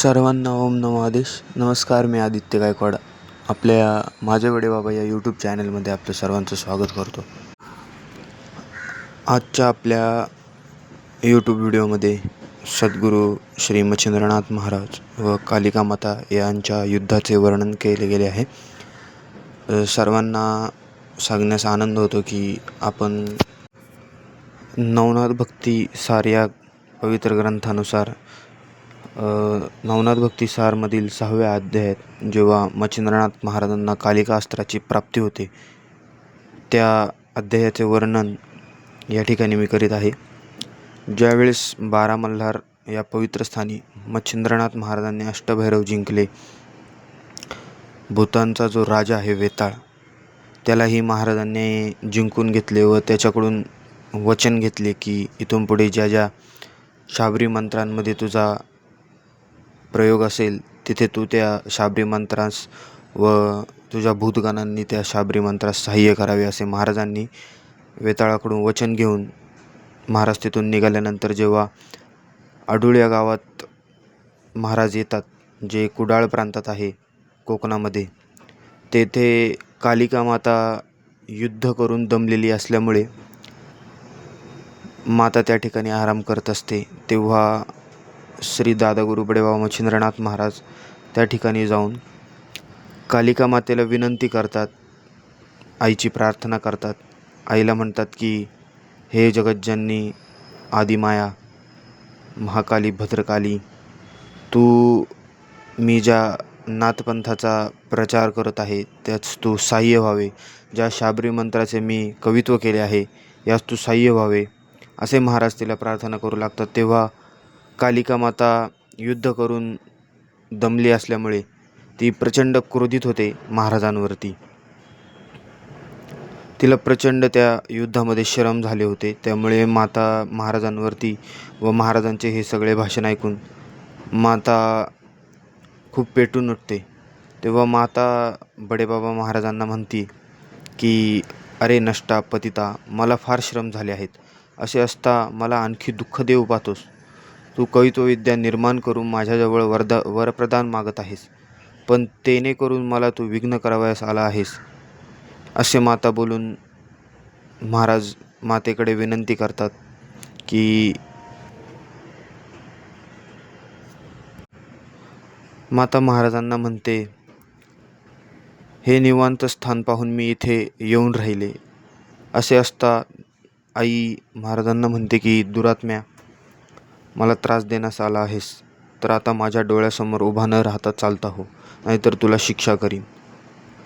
सर्वांना ओम नमो आदेश. नमस्कार, मी आदित्य गायकवाड. आपल्या माझे वडे बाबा या यूट्यूब चॅनलमध्ये आपलं सर्वांचं स्वागत करतो. आजच्या आपल्या यूट्यूब व्हिडिओमध्ये सद्गुरू श्री मच्छिंद्रनाथ महाराज व कालिका माता यांच्या युद्धाचे वर्णन केले गेले आहे. सर्वांना सांगण्यास आनंद होतो की आपण नवनाथ भक्ती सार या पवित्र ग्रंथानुसार नवनाथ भक्ती सारमधील 6व्या अध्यायात जेव्हा मच्छिंद्रनाथ महाराजांना कालिका अस्त्राची प्राप्ती होते त्या अध्यायाचे वर्णन या ठिकाणी मी करीत आहे. ज्यावेळेस 12 मल्हार या पवित्र स्थानी मच्छिंद्रनाथ महाराजांनी अष्टभैरव जिंकले, भूतांचा जो राजा आहे वेताळ त्यालाही महाराजांनी जिंकून घेतले व त्याच्याकडून वचन घेतले की इथून पुढे ज्या ज्या शाबरी मंत्रांमध्ये तुझा प्रयोग असेल तिथे तू त्या शाबरी मंत्रास व तुझ्या भूतगणांनी त्या शाबरी मंत्रास सहाय्य करावे असे महाराजांनी वेताळाकडून वचन घेऊन महाराज तिथून निघाल्यानंतर जेव्हा आडूळ या गावात महाराज येतात, जे कुडाळ प्रांतात आहे कोकणामध्ये, तेथे कालिका माता युद्ध करून दमलेली असल्यामुळे माता त्या ठिकाणी आराम करत असते. तेव्हा श्री दादागुरु बडेबाबा मच्छिंद्रनाथ महाराज त्या ठिकाणी जाऊन कालिका मातेला विनंती करतात, आईची प्रार्थना करतात. आईला म्हणतात की हे जगज्जननी आदिमाया महाकाली भद्रकाली, मी ज्या नाथपंथाचा प्रचार करत आहे त्याच तू सहाय्य व्हावे, ज्या शाबरी मंत्राचे मी कवित्व केले आहे यास तू सहाय्य व्हावे असे महाराज तिला प्रार्थना करू लागतात. तेव्हा कालिका माता युद्ध करून दमली असल्यामुळे ती प्रचंड क्रोधित होते महाराजांवरती. तिला प्रचंड त्या युद्धामध्ये श्रम झाले होते. त्यामुळे माता महाराजांवरती व महाराजांचे हे सगळे भाषण ऐकून माता खूप पेटून उठते. तेव्हा माता बडेबाबा महाराजांना म्हणती की अरे नष्टा पतिता, मला फार श्रम झाले आहेत. असे असता मला आणखी दुःख देऊ पाहतोस. तू कवित्वविद्या निर्माण करून माझ्याजवळ वरप्रदान मागत आहेस, पण तेने करून मला तू विघ्न करावयास आला आहेस. असे माता बोलून महाराज मातेकडे विनंती करतात की माता महाराजांना म्हणते, हे निवांत स्थान पाहून मी इथे येऊन राहिले. असे असता आई महाराजांना म्हणते की दुरात्म्या, मला त्रास देण्यास आला आहेस तर आता माझ्या डोळ्यासमोर उभा न राहता चालता हो, नाहीतर तुला शिक्षा करीन.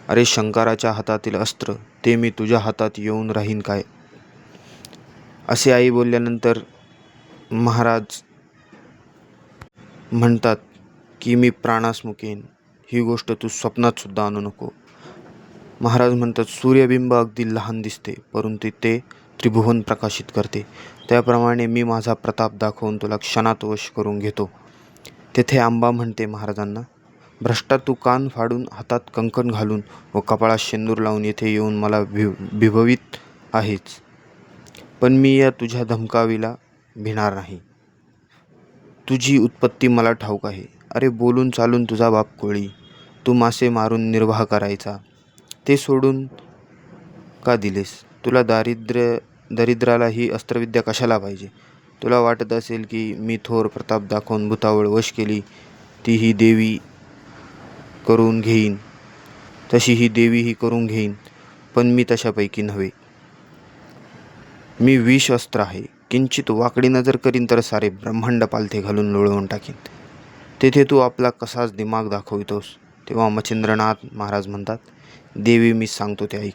अरे शंकराच्या हातातील अस्त्र ते मी तुझ्या हातात येऊन राहीन काय. असे आई बोलल्यानंतर महाराज म्हणतात की मी प्राणास मुकेन, ही गोष्ट तू स्वप्नात सुद्धा आणू नको. महाराज म्हणतात, सूर्यबिंब अगदी लहान दिसते परंतु ते त्रिभुवन प्रकाशित करते. त्याप्रमाणे मी माझा प्रताप दाखवून तुला क्षणात वश करून घेतो. तेथे आंबा म्हणते महाराजांना, भ्रष्टा, तू कान फाडून हातात कंकण घालून व कपाळात शेंदूर लावून येथे येऊन मला बिभवित आहेच, पण मी या तुझ्या धमकावीला भिणार नाही. तुझी उत्पत्ती मला ठाऊक आहे. अरे बोलून चालून तुझा बाप कोळी, तू मासे मारून निर्वाह करायचा, ते सोडून का दिलेस. तुला दरिद्राला ही अस्त्रविद्या कशाला पाहिजे. तुला वाटत असेल की मी थोर प्रताप दाखवून भूतावळ वश केली, ती ही देवी करून घेईन, तशी ही देवी ही करून घेईन, पण मी तशापैकी नव्हे. मी विष अस्त्र आहे. किंचित वाकडी नजर करीन तर सारे ब्रह्मांड पालथे घालून लोळवून टाकीन. तेथे तू आपला कसाच दिमाग दाखवितोस. तेव्हा मच्छिंद्रनाथ महाराज म्हणतात, देवी मी सांगतो ते ऐक.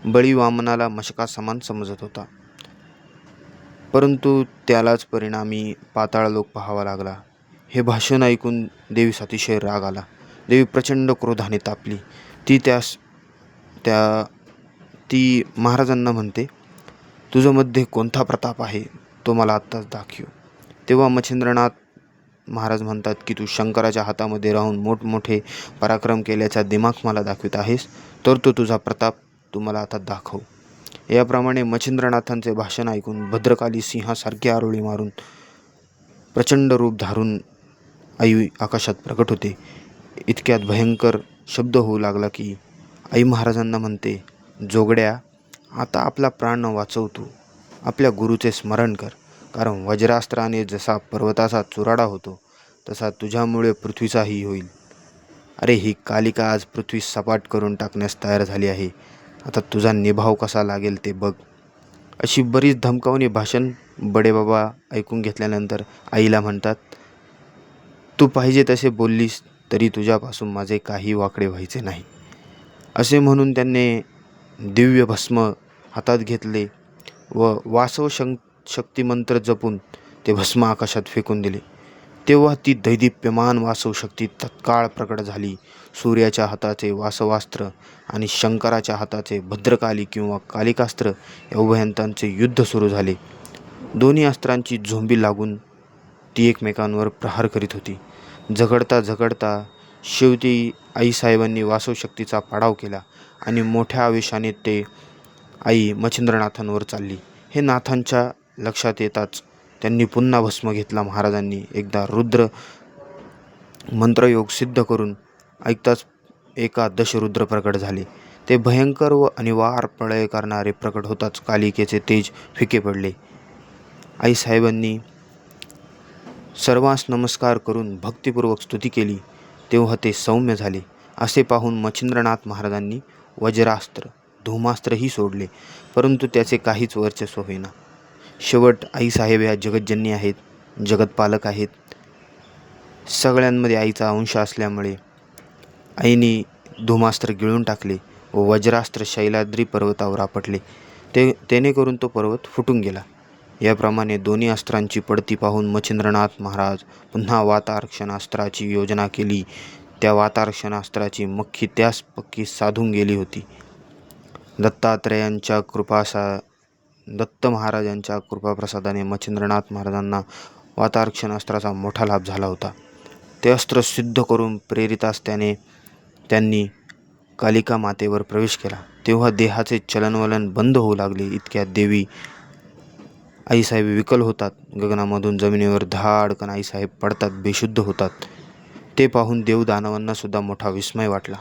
बळी वामनाला मशका समान समजत होता, परंतु त्यालाच परिणामी पाताळ लोक पाहावा लागला. हे भाषण ऐकून देवीस अतिशय राग आला. देवी प्रचंड क्रोधाने तापली. ती महाराजांना म्हणते, तुझ्यामध्ये कोणता प्रताप आहे तो मला आत्ताच दाखव. तेव्हा मच्छिंद्रनाथ महाराज म्हणतात की तू शंकराच्या हातामध्ये राहून मोठमोठे पराक्रम केल्याचा दिमाग मला दाखवित आहेस, तर तो तुझा प्रताप तू मला आता दाखव. याप्रमाणे मच्छिंद्रनाथांचे भाषण ऐकून भद्रकाली सिंहासारखी आरोळी मारून प्रचंड रूप धारून आई आकाशात प्रकट होते. इतक्यात भयंकर शब्द होऊ लागला की आई महाराजांना म्हणते, जोगड्या, आता आपला प्राण वाचव तू. आपल्या गुरुचे स्मरण कर, कारण वज्रास्त्राने जसा पर्वताचा चुराडा होतो तसा तुझ्यामुळे पृथ्वीचाही होईल. अरे, ही कालिका आज पृथ्वी सपाट करून टाकण्यास तयार झाली आहे. आता तुझा निभाव कसा लागेल ते बघ. अशी बरीच धमकावणी भाषण बडेबाबा ऐकून घेतल्यानंतर आईला म्हणतात, तू पाहिजे तसे बोललीस तरी तुझ्यापासून माझे काही वाकडे व्हायचे नाही. असे म्हणून त्यांनी दिव्य भस्म हातात घेतले व वासव शक्तिमंत्र जपून ते भस्म आकाशात फेकून दिले. तेव्हा ती दैदिप्यमान वासव शक्ती तत्काळ प्रकट झाली. सूर्याच्या हाताचे वासवास्त्र आणि शंकराच्या हाताचे भद्रकाली किंवा कालिकास्त्र या उभयंतांचे युद्ध सुरू झाले. दोन्ही अस्त्रांची झोंबी लागून ती एकमेकांवर प्रहार करीत होती. झगडता झगडता शेवटी आईसाहेबांनी वासवशक्तीचा पाडाव केला आणि मोठ्या आवेशाने ते आई मच्छिंद्रनाथांवर चालली. हे नाथांच्या लक्षात येताच त्यांनी पुन्हा भस्म घेतला. महाराजांनी एकदा रुद्र मंत्रयोग सिद्ध करून ऐकताच एका दशरुद्र प्रकट झाले. ते भयंकर व अनिवार्य प्रलय करणारे प्रकट होताच कालिकेचे तेज फिके पडले. आईसाहेबांनी सर्वांस नमस्कार करून भक्तिपूर्वक स्तुती केली. तेव्हा ते सौम्य झाले. असे पाहून मच्छिंद्रनाथ महाराजांनी वज्रास्त्र धूमास्त्रही सोडले, परंतु त्याचे काहीच वर्चस्व होईना. शेवट आईसाहेब ह्या जगज्जननी आहेत, जगतपालक आहेत. सगळ्यांमध्ये आईचा अंश असल्यामुळे आईने धूमास्त्र गिळून टाकले व वज्रास्त्र शैलाद्री पर्वतावर आपटले. तेणेकरून तो पर्वत फुटून गेला. याप्रमाणे दोन्ही अस्त्रांची पडती पाहून मच्छिंद्रनाथ महाराज पुन्हा वातारक्षणास्त्राची योजना केली. त्या वातारक्षणास्त्राची मक्खी त्यास पक्की साधून गेली होती. दत्त महाराजांच्या कृपाप्रसादाने मच्छिंद्रनाथ महाराजांना वातारक्षणास्त्राचा मोठा लाभ झाला होता. ते अस्त्र सिद्ध करून प्रेरितास त्यांनी कालिका मातेवर प्रवेश केला. तेव्हा देहाचे चलनवलन बंद होऊ लागले. इतक्यात देवी आईसाहेब विकल होतात. गगनामधून जमिनीवर धाडकन आईसाहेब पडतात, बेशुद्ध होतात. ते पाहून देवदानवांना सुद्धा मोठा विस्मय वाटला.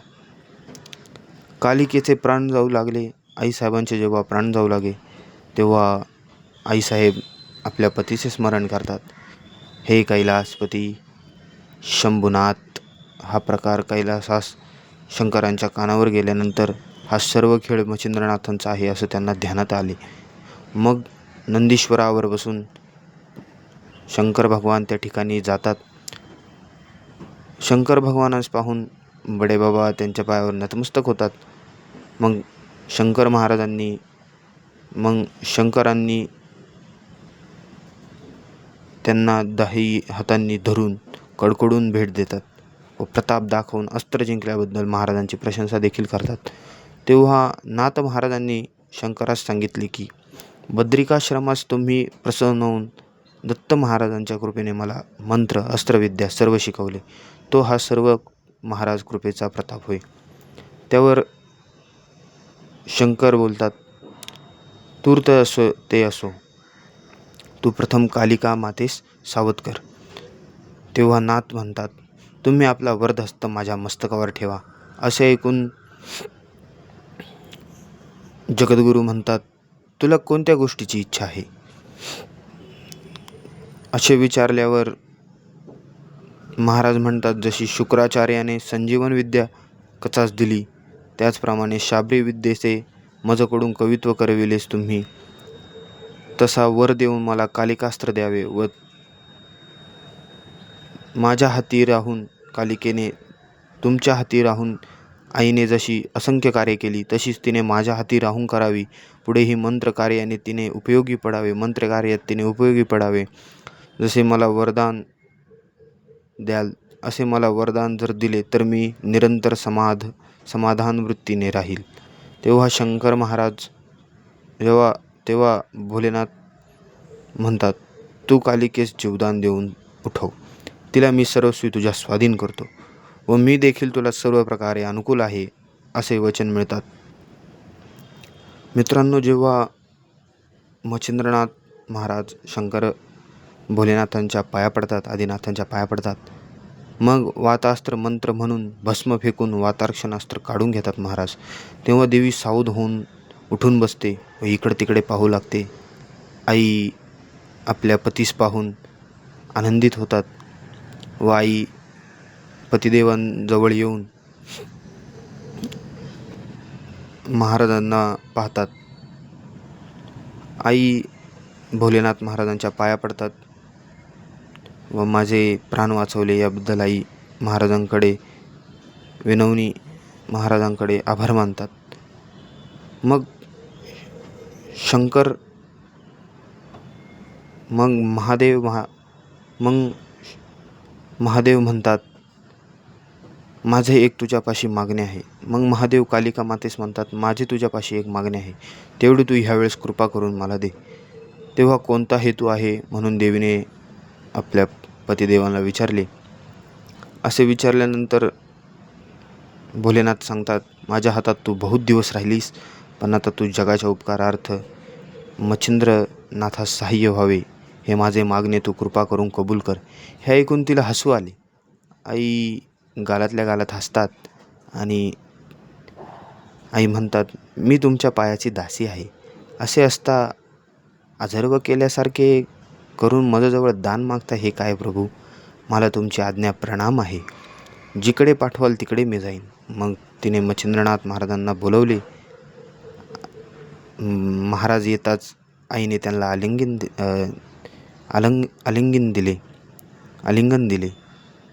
कालिकेचे प्राण जाऊ लागले. आईसाहेबांचे जेव्हा प्राण जाऊ लागे तेव्हा आईसाहेब आपल्या पतीचे स्मरण करतात. हे कैलासपती शंभुनाथ. हा प्रकार कैलासास शंकरांच्या कानावर गेल्यानंतर हा सर्व खेळ मच्छिंद्रनाथांचा आहे असं त्यांना ध्यानात आले. मग नंदीश्वरावर बसून शंकर भगवान त्या ठिकाणी जातात. शंकर भगवानास पाहून बडेबाबा त्यांच्या पायावर नतमस्तक होतात. मग शंकरांनी त्यांना 10 हातांनी धरून कडकडून भेट देतात व प्रताप दाखवून अस्त्र जिंकल्याबद्दल महाराजांची प्रशंसा देखील करतात. तेव्हा नाथ महाराजांनी शंकरास सांगितले की बद्रिकाश्रमास तुम्ही प्रसन्न होऊन दत्त महाराजांच्या कृपेने मला मंत्र अस्त्रविद्या सर्व शिकवले. तो हा सर्व महाराज कृपेचा प्रताप होय. त्यावर शंकर बोलतात, तूर्त असो ते असो, तू प्रथम कालिका मातेस सावध कर. तेव्हा नाथ म्हणतात, तुम्ही आपला वरदहस्त माझ्या मस्तकावर ठेवा. असे ऐकून जगद्गुरू म्हणतात, तुला कोणत्या गोष्टीची इच्छा आहे? असे विचारल्यावर महाराज म्हणतात, जशी शुक्राचार्याने संजीवन विद्या कचास दिली त्याचप्रमाणे शाबरी विद्येचे मजकडून कवित्व करविलेस तुम्ही, तसा वर देऊन मला कालिकास्त्र द्यावे व माझ्या हाती राहून कालिकेने तुमच्या हाती राहून आईने जशी असंख्य कार्य केली तशीच तिने माझ्या हाती राहून करावी. पुढेही मंत्रकार्याने तिने उपयोगी पडावे, मंत्रकार्यात तिने उपयोगी पडावे. जसे मला वरदान द्याल असे मला वरदान जर दिले तर मी निरंतर समाधान वृत्तीने राहील. तेव्हा शंकर महाराज तेव्हा भोलेनाथ म्हणतात, तू कालिकेस जीवदान देऊन उठव. तिला मी सर्वस्वी तुझ्या स्वाधीन करतो व मी देखील तुला सर्व प्रकारे अनुकूल आहे असे वचन मिळतात. मित्रांनो, जेव्हा मच्छिंद्रनाथ महाराज शंकर भोलेनाथांच्या पाया पडतात, आदिनाथांच्या पाया पडतात, मग वातास्त्र मंत्र म्हणून भस्म फेकून वातार्क्षणास्त्र काढून घेतात महाराज. तेव्हा देवी सावध होऊन उठून बसते व इकडे तिकडे पाहू लागते. आई आपल्या पतीस पाहून आनंदित होतात व आई पतिदेवांजवळ येऊन महाराजांना पाहतात. आई भोलेनाथ महाराजांच्या पाया पडतात व माझे प्राण वाचवले याबद्दल आई महाराजांकडे विनवणी महाराजांकडे आभार मानतात. मग शंकर मग महादेव म्हणतात, माझे एक तुझ्यापाशी मागणे आहे. मग महादेव कालिका मातेस म्हणतात, माझे तुझ्यापाशी एक मागणे आहे, तेवढी तू ह्यावेळेस कृपा करून मला दे. तेव्हा कोणता हेतू आहे म्हणून देवीने आपल्या पतिदेवांना विचारले. असे विचारल्यानंतर भोलेनाथ सांगतात, माझ्या हातात तू बहुत दिवस राहिलीस, पण आता तू जगाच्या उपकारार्थ मच्छिंद्रनाथास सहाय्य व्हावे हे माझे मागणे तू कृपा करून कबूल कर. हे ऐकून तिला हसू आले. आई गालातल्या गालात हसतात आणि आई म्हणतात, मी तुमच्या पायाची दासी आहे. असे असता अथर्व केल्यासारखे करून माझ्याजवळ दान मागता हे काय प्रभू? मला तुमची आज्ञा प्रणाम आहे. जिकडे पाठवाल तिकडे मी जाईन. मग तिने मच्छिंद्रनाथ महाराजांना बोलवले. महाराज येताच आईने त्यांना आलिंगन दिले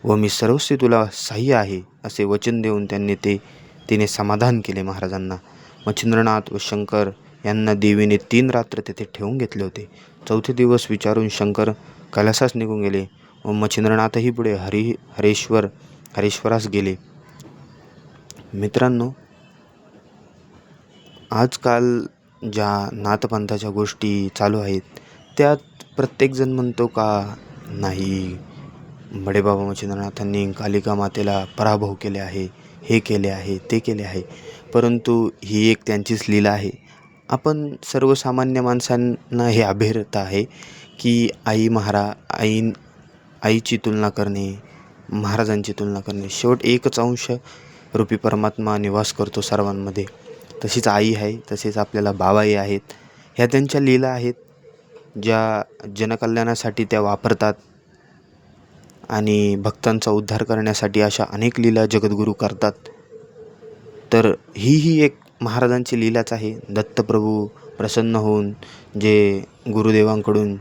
व मी सर्वस्वी तुला सहाय्य आहे असे वचन देऊन तिने समाधान केले महाराजांना. मच्छिंद्रनाथ व शंकर यांना देवीने 3 रात्र तेथे ठेवून घेतले होते. 4थी दिवस विचारून शंकर कैलासास निघून गेले व मच्छिंद्रनाथही पुढे हरेश्वरास गेले. मित्रांनो, आजकाल ज्या नाथपंथाच्या गोष्टी चालू आहेत त्यात प्रत्येकजण म्हणतो का नाही, बडेबाबा मच्छिंद्रनाथांनी कालिका मातेला पराभव केले आहे, हे केले आहे, ते केले आहे. परंतु ही एक त्यांचीच लीला आहे. आपण सर्वसामान्य माणसांना हे अभेरत आहे की आईची तुलना करणे, महाराजांची तुलना करणे. शेवट एकच अंश रूपी परमात्मा निवास करतो सर्वांमध्ये. तशीच आई आहे, तसेच आपल्याला बाबाई आहेत. ह्या त्यांच्या लीला आहेत ज्या जनकल्याणासाठी त्या वापरतात आणि भक्तांचा उद्धार करण्यासाठी अशा अनेक लीला जगद्गुरू करतात. तर ही एक महाराजांची लीलाच आहे. दत्तप्रभू प्रसन्न होऊन जे गुरुदेवांकडून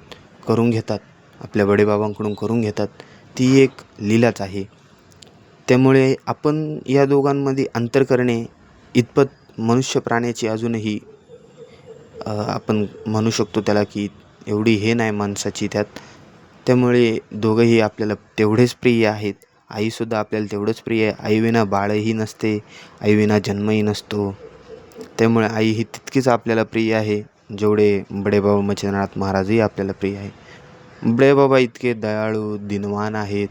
करून घेतात, आपल्या बडेबाबांकडून करून घेतात, ती एक लीलाच आहे. त्यामुळे आपण या दोघांमध्ये अंतर करणे इतपत मनुष्य प्राण्याची अजूनही आपण म्हणू शकतो त्याला की एवढी हे नाही माणसाची त्यात. त्यामुळे दोघंही आपल्याला तेवढेच प्रिय आहेत. आईसुद्धा आपल्याला तेवढंच प्रिय आहे. आईविना बाळही नसते, आईविना जन्मही नसतो. त्यामुळे आई ही तितकीच आपल्याला प्रिय आहे जेवढे बडेबाबा मच्छिंद्रनाथ महाराजही आपल्याला प्रिय आहे. बडेबाबा इतके दयाळू दिनवान आहेत,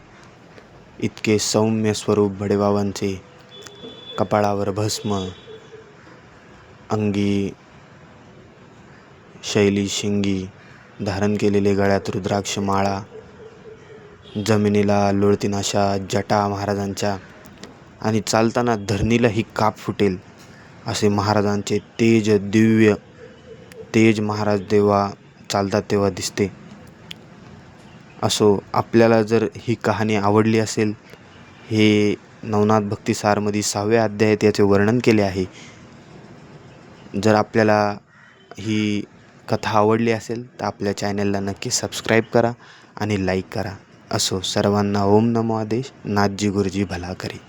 इतके सौम्य स्वरूप बडेबाबांचे. कपाळावर भस्म, अंगी शैली शिंगी धारण केलेले, गळ्यात रुद्राक्ष माळा, जमिनीला लोळतीन अशा जटा महाराजांच्या, आणि चालताना धरणीलाही काप फुटेल असे महाराजांचे दिव्य तेज महाराज जेव्हा चालतात तेव्हा दिसते. असो, आपल्याला जर ही कहाणी आवडली असेल, हे नवनाथ भक्तिसारमध्ये 6व्या अध्यायात याचे वर्णन केले आहे. जर आपल्याला ही कथा आवडली असेल तर आपल्या चॅनलला नक्की सबस्क्राईब करा आणि लाईक करा. असो, सर्वांना ओम नमो आदेश. नाथजी गुरुजी भला करी.